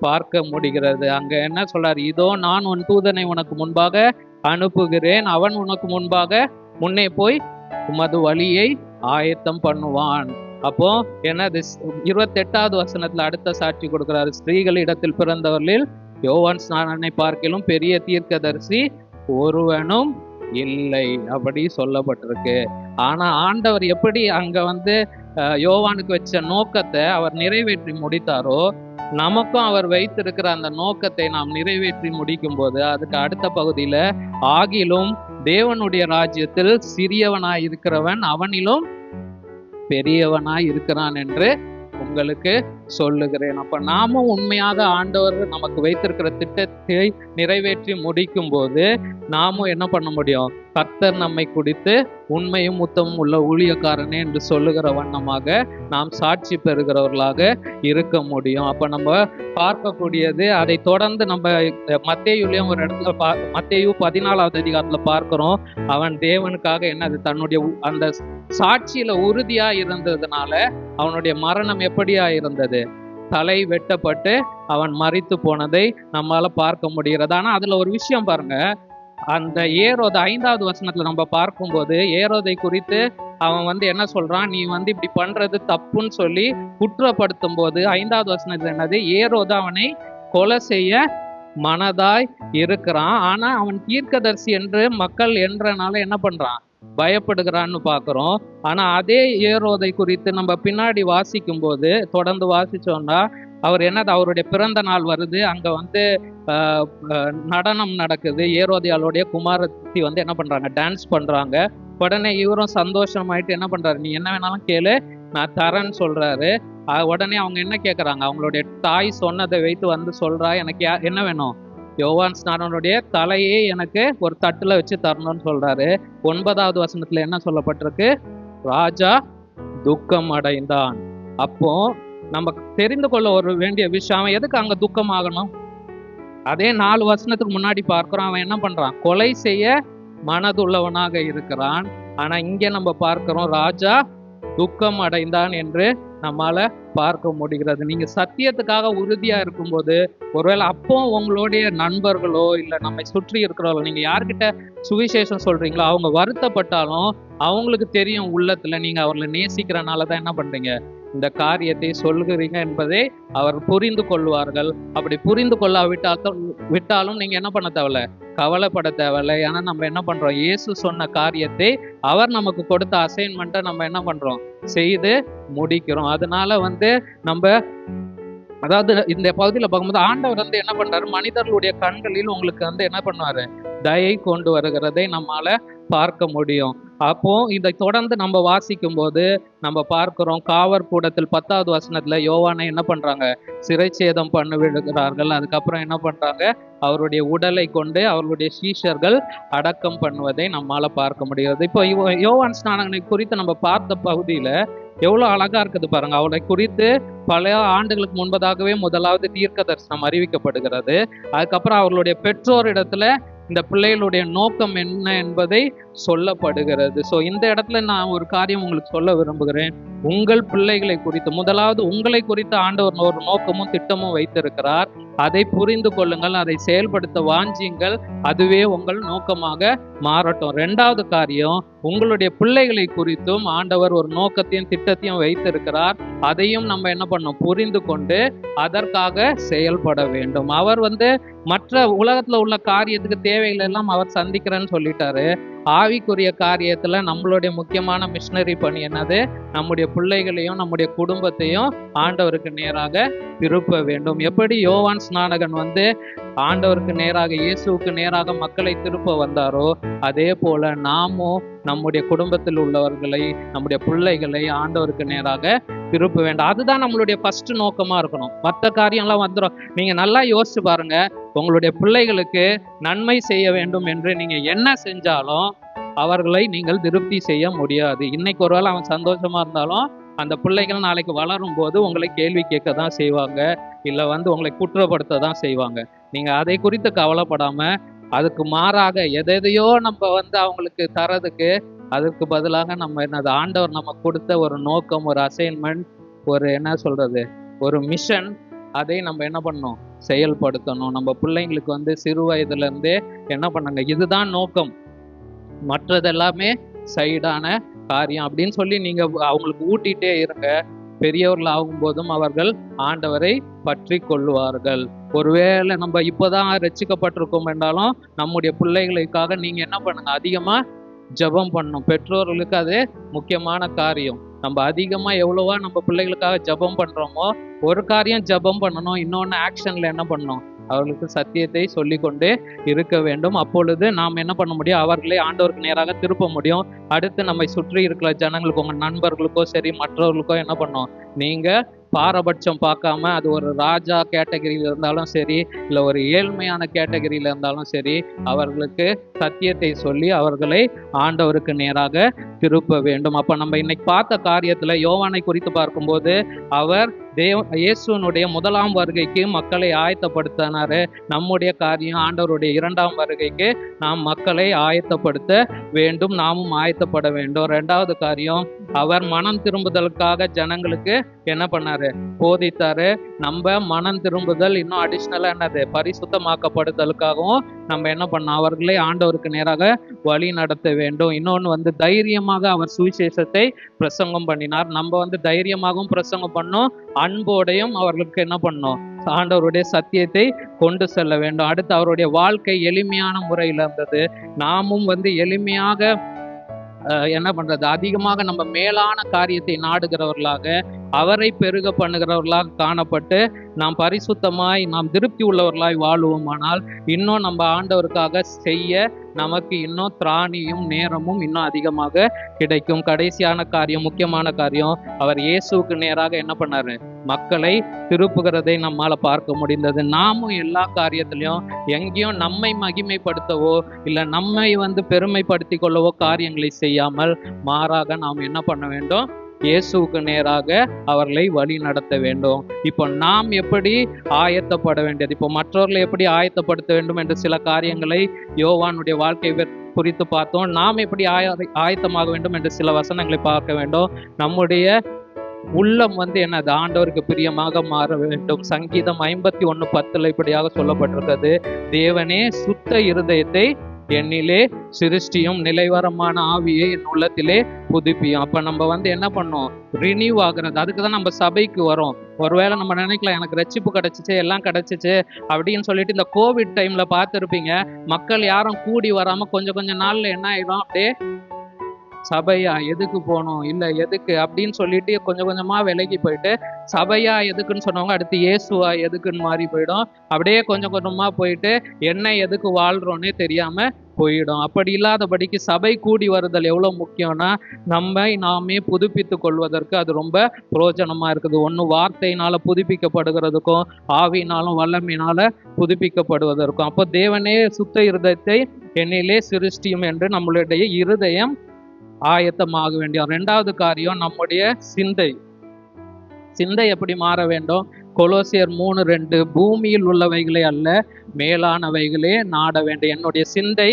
பார்க்க முடிகிறது. அங்க என்ன சொல்றாரு, இதோ நான் உன் தூதனை உனக்கு முன்பாக அனுப்புகிறேன், அவன் உனக்கு முன்பாக முன்னே போய் உமது வழியை ஆயத்தம் பண்ணுவான். அப்போ என்னது, 28வது வசனத்துல அடுத்த சாட்சி கொடுக்கிறாரு, ஸ்திரீகள் இடத்தில் பிறந்தவர்களில் யோவான் ஸ்நானனை பார்க்கிலும் பெரிய தீர்க்கதரிசி ஒருவனும் இல்லை அப்படி சொல்லப்பட்டிருக்கு. ஆனா ஆண்டவர் எப்படி அங்க யோவானுக்கு வச்ச நோக்கத்தை அவர் நிறைவேற்றி முடித்தாரோ, நமக்கும் அவர் வைத்திருக்கிற அந்த நோக்கத்தை நாம் நிறைவேற்றி முடிக்கும் போது அதுக்கு அடுத்த பகுதியில, ஆகிலும் தேவனுடைய ராஜ்யத்தில் சிறியவனாய் இருக்கிறவன் அவனிலும் பெரியவனாய் இருக்கிறான் என்று உங்களுக்கு சொல்லுகிறேன். அப்ப நாமும் உண்மையாக ஆண்டவர் நமக்கு வைத்திருக்கிற திட்டத்தை நிறைவேற்றி முடிக்கும் போது நாமும் என்ன பண்ண முடியும், கர்த்தர் நம்மை குறித்து உண்மையும் உத்தமும் உள்ள ஊழியக்காரனே என்று சொல்லுகிற வண்ணமாக நாம் சாட்சி பெறுகிறவர்களாக இருக்க முடியும். அப்ப நம்ம பார்க்கக்கூடியது, அதை தொடர்ந்து நம்ம மத்தேயுலயும் ஒரு இடத்துல மத்தேயு 14வது அதிகாரத்துல பார்க்கிறோம், அவன் தேவனுக்காக என்னது, தன்னுடைய அந்த சாட்சியில உறுதியா இருந்ததுனால அவனுடைய மரணம் எப்படியா இருந்தது, தலை வெட்டப்பட்டு அவன் மரித்து போனதை நம்மால பார்க்க முடிகிறது. ஆனா அதுல ஒரு விஷயம் பாருங்க, அந்த ஏரோது 5வது வசனத்துல நம்ம பார்க்கும்போது ஏரோதை குறித்து அவன் என்ன சொல்றான், நீ இப்படி பண்றது தப்புன்னு சொல்லி குற்றப்படுத்தும் போது 5வது வசனத்துல என்னது, ஏரோது அவனை கொலை செய்ய மனதாய் இருக்கிறான். ஆனா அவன் தீர்க்கதரிசி என்று மக்கள் என்றனால என்ன பண்றான், பயப்படுகிறான்னு பார்க்கிறோம். ஆனா அதே ஏரோதை குறித்து நம்ம பின்னாடி வாசிக்கும் போது தொடர்ந்து வாசிச்சோம்னா, அவர் அவருடைய பிறந்த நாள் வருது, அங்க நடனம் நடக்குது, ஏரோதியாளுடைய குமாரத்தி என்ன பண்றாங்க, டான்ஸ் பண்றாங்க. உடனே இவரும் சந்தோஷமாயிட்டு என்ன பண்றாரு, நீ என்ன வேணாலும் கேளு நான் தரேன்னு சொல்றாரு. உடனே அவங்க என்ன கேட்கறாங்க, அவங்களுடைய தாய் சொன்னதை வைத்து சொல்றா, எனக்கு என்ன வேணும், யோவான் ஸ்நானனுடைய தலையே எனக்கு ஒரு தட்டுல வச்சு தரணும்னு சொல்றாரு. 9வது வசனத்துல என்ன சொல்லப்பட்டிருக்கு, ராஜா துக்கம் அடைந்தான். அப்போ நம்ம தெரிந்து கொள்ள ஒரு வேண்டிய விஷயம், எதுக்கு அங்க துக்கம் ஆகணும்? அதே 4 வசனத்துக்கு முன்னாடி பார்க்கிறோம், அவன் என்ன பண்றான், கொலை செய்ய மனதுள்ளவனாக இருக்கிறான். ஆனா இங்க நம்ம பார்க்கிறோம், ராஜா துக்கம் அடைந்தான் என்று நம்மால பார்க்க முடிகிறது. நீங்க சத்தியத்துக்காக உறுதியா இருக்கும்போது, ஒருவேளை அப்போ உங்களுடைய நண்பர்களோ இல்ல நம்மை சுற்றி இருக்கிறவர்களோ, நீங்க யார்கிட்ட சுவிசேஷம் சொல்றீங்களோ அவங்க வருத்தப்பட்டாலும் அவங்களுக்கு தெரியும் உள்ளத்துல நீங்க அவர்களை நேசிக்கிறனாலதான் என்ன பண்றீங்க, இந்த காரியத்தை சொல்லுகிறீங்க என்பதை அவர் புரிந்து கொள்வார்கள். அப்படி புரிந்து விட்டாலும் நீங்க என்ன பண்ண தேவையில்ல, கவலைப்பட தேவையில்லை. ஏன்னா நம்ம என்ன பண்றோம், இயேசு சொன்ன காரியத்தை, அவர் நமக்கு கொடுத்த அசைன்மெண்ட்டை நம்ம என்ன பண்றோம், செய்து முடிக்கிறோம். அதனால நம்ம அதாவது இந்த பகுதியில் பார்க்கும்போது ஆண்டவர் என்ன பண்றாரு, மனிதர்களுடைய கண்களில் உங்களுக்கு என்ன பண்ணுவாரு, தயை கொண்டு வருகிறதை நம்மால பார்க்க முடியும். அப்போ இதை தொடர்ந்து நம்ம வாசிக்கும் போது நம்ம பார்க்கிறோம், காவற் கூடத்தில் 10வது வசனத்துல யோவானை என்ன பண்றாங்க, சிறைச்சேதம் பண்ணி விடுகிறார்கள். அதுக்கப்புறம் என்ன பண்றாங்க, அவருடைய உடலை கொண்டு அவர்களுடைய சீஷர்கள் அடக்கம் பண்ணுவதை நம்மால பார்க்க முடிகிறது. இப்போ யோவான் ஸ்நானனை குறித்து நம்ம பார்த்த பகுதியில எவ்வளோ அழகா இருக்குது பாருங்க. அவளை குறித்து பல ஆண்டுகளுக்கு முன்பதாகவே முதலாவது தீர்க்க தரிசனம் அறிவிக்கப்படுகிறது. அதுக்கப்புறம் அவர்களுடைய பெற்றோரிடத்துல இந்த பிள்ளைகளுடைய நோக்கம் என்ன என்பதை சொல்லப்படுகிறது. ஸோ இந்த இடத்துல நான் ஒரு காரியம் உங்களுக்கு சொல்ல விரும்புகிறேன். உங்கள் பிள்ளைகளை குறித்து முதலாவது உங்களை குறித்து ஆண்டவர் ஒரு நோக்கமும் திட்டமும் வைத்திருக்கிறார். அதை புரிந்து கொள்ளுங்கள், அதை செயல்படுத்த வாஞ்சியுங்கள். அதுவே உங்கள் நோக்கமாக மாறட்டும். ரெண்டாவது காரியம், உங்களுடைய பிள்ளைகளை குறித்தும் ஆண்டவர் ஒரு நோக்கத்தையும் திட்டத்தையும் வைத்திருக்கிறார். அதையும் நம்ம என்ன பண்ணோம், புரிந்து கொண்டு அதற்காக செயல்பட வேண்டும். அவர் மற்ற உலகத்துல உள்ள காரியத்துக்கு தேவைகள் எல்லாம் அவர் சந்திக்கிறேன்னு சொல்லிட்டாரு. ஆவிக்குரிய காரியத்துல நம்மளுடைய முக்கியமான மிஷனரி பணி என்னது, நம்முடைய பிள்ளைகளையும் நம்முடைய குடும்பத்தையும் ஆண்டவருக்கு நேராக திருப்ப வேண்டும். எப்படி யோவான் ஸ்நானகன் ஆண்டவருக்கு நேராக, இயேசுவுக்கு நேராக மக்களை திருப்ப வந்தாரோ, அதே போல நாமும் நம்முடைய குடும்பத்தில் உள்ளவர்களை, நம்முடைய பிள்ளைகளை ஆண்டவருக்கு நேராக திருப்ப வேண்டும். அதுதான் நம்மளுடைய ஃபர்ஸ்ட் நோக்கமா இருக்கணும். மற்ற காரியம்லாம் வந்துடும். நீங்க நல்லா யோசிச்சு பாருங்க. உங்களுடைய பிள்ளைகளுக்கு நன்மை செய்ய வேண்டும் என்று நீங்க என்ன செஞ்சாலும் அவர்களை நீங்கள் திருப்தி செய்ய முடியாது. இன்னைக்கு ஒருவேளை அவன் சந்தோஷமா இருந்தாலும் அந்த பிள்ளைகள் நாளைக்கு வளரும் போது உங்களை கேள்வி கேட்க தான் செய்வாங்க, இல்லை உங்களை குற்றப்படுத்த தான் செய்வாங்க. நீங்க அதை குறித்து கவலைப்படாம அதுக்கு மாறாக எதையோ நம்ம அவங்களுக்கு தரதுக்கு, அதற்கு பதிலாக நம்ம என்னது, ஆண்டவர் நம்ம கொடுத்த ஒரு நோக்கம், ஒரு அசைன்மெண்ட், ஒரு ஒரு மிஷன், அதை நம்ம என்ன பண்ணணும், செயல்படுத்தணும். நம்ம பிள்ளைங்களுக்கு சிறு வயதுல இருந்தே என்ன பண்ணுங்க, இதுதான் நோக்கம், மற்றதெல்லாமே சைடான காரியம் அப்படின்னு சொல்லி நீங்க அவங்களுக்கு ஊட்டிகிட்டே இருங்க. பெரியவர்கள் ஆகும் போதும் அவர்கள் ஆண்டவரை பற்றி கொள்வார்கள். ஒருவேளை நம்ம இப்போதான் ரட்சிக்கப்பட்டிருக்கோம் என்றாலும் நம்முடைய பிள்ளைகளுக்காக நீங்க என்ன பண்ணுங்க, அதிகமா ஜெபம் பண்ணணும். பெற்றோர்களுக்கு அது முக்கியமான காரியம். நம்ம அதிகமா எவ்வளவா நம்ம பிள்ளைகளுக்காக ஜெபம் பண்றோமோ, ஒரு காரியம் ஜெபம் பண்ணணும், இன்னொன்னு ஆக்ஷன்ல என்ன பண்ணணும், அவர்களுக்கு சத்தியத்தை சொல்லி கொண்டே இருக்க வேண்டும். அப்பொழுது நாம் என்ன பண்ண முடியும், அவர்களை ஆண்டவருக்கு நேராக திருப்ப முடியும். அடுத்து நம்மை சுற்றி இருக்கிற ஜனங்களுக்கு, உங்க நண்பர்களுக்கோ சரி மற்றவர்களுக்கோ என்ன பண்ணணும், நீங்க பாரபட்சம் பார்க்காம, அது ஒரு ராஜா கேட்டகரியில இருந்தாலும் சரி, இல்லை ஒரு ஏழ்மையான கேட்டகரியில இருந்தாலும் சரி, அவர்களுக்கு சத்தியத்தை சொல்லி அவர்களை ஆண்டவருக்கு நேராக திருப்ப வேண்டும். அப்ப நம்ம இன்னைக்கு பார்த்த காரியத்துல யோவானை குறித்து பார்க்கும்போது, அவர் இயேசுனுடைய முதலாம் வருகைக்கு மக்களை ஆயத்தப்படுத்தினாரு. நம்முடைய காரியம் ஆண்டவருடைய இரண்டாம் வருகைக்கு நாம் மக்களை ஆயத்தப்படுத்த வேண்டும், நாமும் ஆயத்தப்பட வேண்டும். ரெண்டாவது காரியம், அவர் மனம் திரும்புதலுக்காக ஜனங்களுக்கு என்ன பண்ணாரு, போதித்தாரு. நம்ம மனம் திரும்புதல் இன்னும் அடிஷ்னலா என்னது, பரிசுத்தமாக்கப்படுதலுக்காகவும் நம்ம என்ன பண்ணோம், அவர்களை ஆண்டவருக்கு நேராக வழி நடத்த வேண்டும். இன்னொன்று தைரியமாக அவர் சுவிசேஷத்தை பிரசங்கம் பண்ணினார். நம்ம தைரியமாகவும் பிரசங்கம் பண்ணோம், அன்போடையும் அவர்களுக்கு என்ன பண்ணோம், ஆண்டவருடைய சத்தியத்தை கொண்டு செல்ல வேண்டும். அடுத்து அவருடைய வாழ்க்கை எளிமையான முறையில் இருந்தது. நாமும் எளிமையாக என்ன பண்றது, அதிகமாக நம்ம மேலான காரியத்தை நாடுகிறவர்களாக, அவரை பெருக பண்ணுகிறவர்களாக காணப்பட்டு நாம் பரிசுத்தமாய், நாம் திருப்தி உள்ளவர்களாய் வாழுவோமானால் இன்னும் நம்ம ஆண்டவருக்காக செய்ய நமக்கு இன்னும் திராணியும் நேரமும் இன்னும் அதிகமாக கிடைக்கும். கடைசியான காரியம், முக்கியமான காரியம், அவர் இயேசுவுக்கு நேராக என்ன பண்ணாரு, மக்களை திருப்புகிறதை நம்மால பார்க்க முடிந்தது. நாமும் எல்லா காரியத்திலையும் எங்கேயும் நம்மை மகிமைப்படுத்தவோ இல்லை நம்மை பெருமைப்படுத்தி கொள்ளவோ காரியங்களை செய்யாமல், மாறாக நாம் என்ன பண்ண வேண்டும், இயேசுவுக்கு நேராக அவர்களை வழி நடத்த வேண்டும். இப்போ நாம் எப்படி ஆயத்தப்பட வேண்டியது, இப்போ மற்றவர்களை எப்படி ஆயத்தப்படுத்த வேண்டும் என்று சில காரியங்களை யோவானுடைய வாழ்க்கை குறித்து பார்த்தோம். நாம் எப்படி ஆயத்தமாக வேண்டும் என்று சில வசனங்களை பார்க்க வேண்டும். நம்முடைய உள்ளம் என்னது, ஆண்டவருக்கு பிரியமாக மாற வேண்டும். சங்கீதம் 51:10 இப்படியாக சொல்லப்பட்டிருக்கிறது, தேவனே சுத்த இருதயத்தை என்னிலே சிருஷ்டியும், நிலைவரமான ஆவியை என் உள்ளத்திலே புதுப்பியும். அப்ப நம்ம என்ன பண்ணோம், ரினியூ ஆகுறது. அதுக்கு தான் நம்ம சபைக்கு வரோம். ஒருவேளை நம்ம நினைக்கலாம், எனக்கு ரட்சிப்பு கிடைச்சிச்சு, எல்லாம் கிடைச்சிச்சு அப்படின்னு சொல்லிட்டு இந்த கோவிட் டைம்ல பார்த்துருப்பீங்க, மக்கள் யாரும் கூடி வராம கொஞ்சம் நாள்ல என்ன ஆயிடும், அப்படியே சபையா எதுக்கு போகணும், இல்லை எதுக்கு அப்படின்னு சொல்லிட்டு கொஞ்சமா விலகி போயிட்டு, சபையா எதுக்குன்னு சொன்னவங்க அடுத்து இயேசுவா எதுக்குன்னு மாறி போயிடும். அப்படியே கொஞ்சமா போயிட்டு என்ன எதுக்கு வாழ்றோன்னே தெரியாம போயிடும். அப்படி இல்லாதபடிக்கு சபை கூடி வருதல் எவ்வளோ முக்கியம்னா, நம்மை நாமே புதுப்பித்து கொள்வதற்கு அது ரொம்ப பிரயோஜனமா இருக்குது. ஒன்று வார்த்தையினால புதுப்பிக்கப்படுகிறதுக்கும், ஆவியினாலும் வல்லமையினால புதுப்பிக்கப்படுவதற்கும். அப்போ தேவனே சுத்த இருதயத்தை என்னிலே சிருஷ்டியும் என்று நம்மளுடைய இருதயம் ஆயத்தமாக வேண்டிய. ரெண்டாவது காரியம் நம்முடைய சிந்தை. சிந்தை எப்படி மாற வேண்டும்? கொலோசியர் 3:2, பூமியில் உள்ளவைகளே அல்ல மேலானவைகளே நாட வேண்டும். என்னுடைய சிந்தை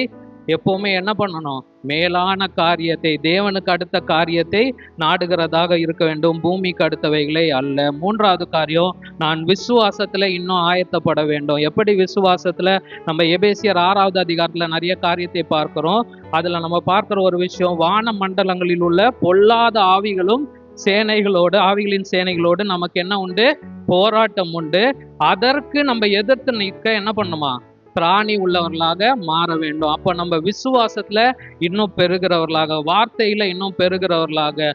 எப்பவுமே என்ன பண்ணணும்? மேலான காரியத்தை, தேவனுக்கு அடுத்த காரியத்தை நாடுகிறதாக இருக்க வேண்டும், பூமிக்கு அடுத்தவைகளே அல்ல. மூன்றாவது காரியம், நான் விசுவாசத்துல இன்னும் ஆயத்தப்பட வேண்டும். எப்படி விசுவாசத்துல? நம்ம எபேசியர் 6வது அதிகாரத்துல நிறைய காரியத்தை பார்க்கிறோம். அதுல நம்ம பார்க்கிற ஒரு விஷயம், வான மண்டலங்களில் உள்ள பொல்லாத ஆவிகளும் சேனைகளோடு, ஆவிகளின் சேனைகளோடு நமக்கு என்ன உண்டு? போராட்டம் உண்டு. அதற்கு நம்ம எதிர்த்து நிற்க என்ன பண்ணுமா? பிராணி உள்ளவர்களாக மாற வேண்டும். அப்ப நம்ம விசுவாசத்துல இன்னும் பெருகிறவர்களாக, வார்த்தையில இன்னும் பெருகிறவர்களாக,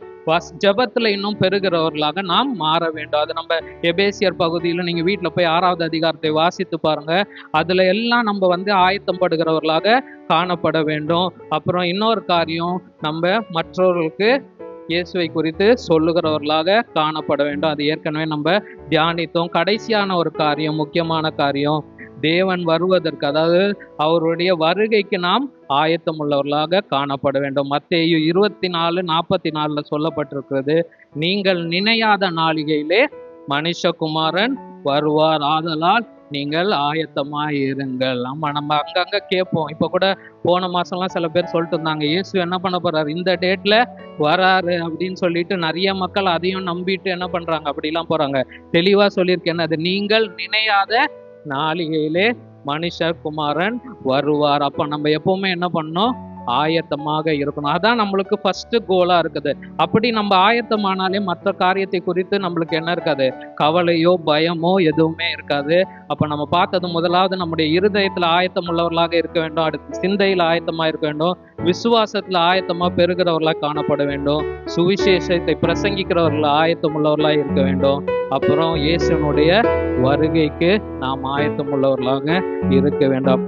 ஜபத்துல இன்னும் பெருகிறவர்களாக நாம் மாற வேண்டும். அது நம்ம எபேசியர் பகுதியில நீங்க வீட்டுல போய் 6வது அதிகாரத்தை வாசித்து பாருங்க. அதுல எல்லாம் நம்ம ஆயத்தம் படுகிறவர்களாக காணப்பட வேண்டும். அப்புறம் இன்னொரு காரியம், நம்ம மற்றவர்களுக்கு இயேசுவை குறித்து சொல்லுகிறவர்களாக காணப்பட வேண்டும். அது ஏற்கனவே நம்ம தியானித்தோம். கடைசியான ஒரு காரியம், முக்கியமான காரியம், தேவன் வருவதற்கு, அதாவது அவருடைய வருகைக்கு நாம் ஆயத்தம் உள்ளவர்களாக காணப்பட வேண்டும். மத்தேயு 24:44 சொல்லப்பட்டிருக்கிறது, நீங்கள் நினையாத நாளிகையிலே மனுஷகுமாரன் வருவார், ஆதலால் நீங்கள் ஆயத்தமாய் இருங்கள். ஆமா, நம்ம அங்கங்க கேட்போம். இப்ப கூட போன மாசம்லாம் சில பேர் சொல்லிட்டு இருந்தாங்க, இயேசு என்ன பண்ண போறாரு, இந்த டேட்ல வராரு அப்படின்னு சொல்லிட்டு நிறைய மக்கள் அதையும் நம்பிட்டு என்ன பண்றாங்க, அப்படிலாம் போறாங்க. தெளிவா சொல்லியிருக்கேன், என்னது? நீங்கள் நினையாத நாளிகையிலே மனுஷகுமாரன் வருவார். அப்ப நம்ம எப்பவுமே என்ன பண்ணணும்? ஆயத்தமாக இருக்கணும். அதான் நம்மளுக்கு ஃபர்ஸ்ட் கோலா இருக்குது. அப்படி நம்ம ஆயத்தமானாலே மற்ற காரியத்தை குறித்து நம்மளுக்கு என்ன இருக்காது? கவலையோ பயமோ எதுவுமே இருக்காது. அப்ப நம்ம பார்த்தது, முதலாவது நம்முடைய இருதயத்துல ஆயத்தம் உள்ளவர்களாக இருக்க வேண்டும். அடுத்து சிந்தையில் ஆயத்தமா இருக்க வேண்டும். விசுவாசத்துல ஆயத்தமா பெறுகிறவர்களாக காணப்பட வேண்டும். சுவிசேஷத்தை பிரசங்கிக்கிறவர்கள் ஆயத்தம் உள்ளவர்களாக இருக்க வேண்டும். அப்புறம் இயேசுனுடைய வருகைக்கு நாம் ஆயத்தம் உள்ளவர்களாக இருக்க வேண்டும்.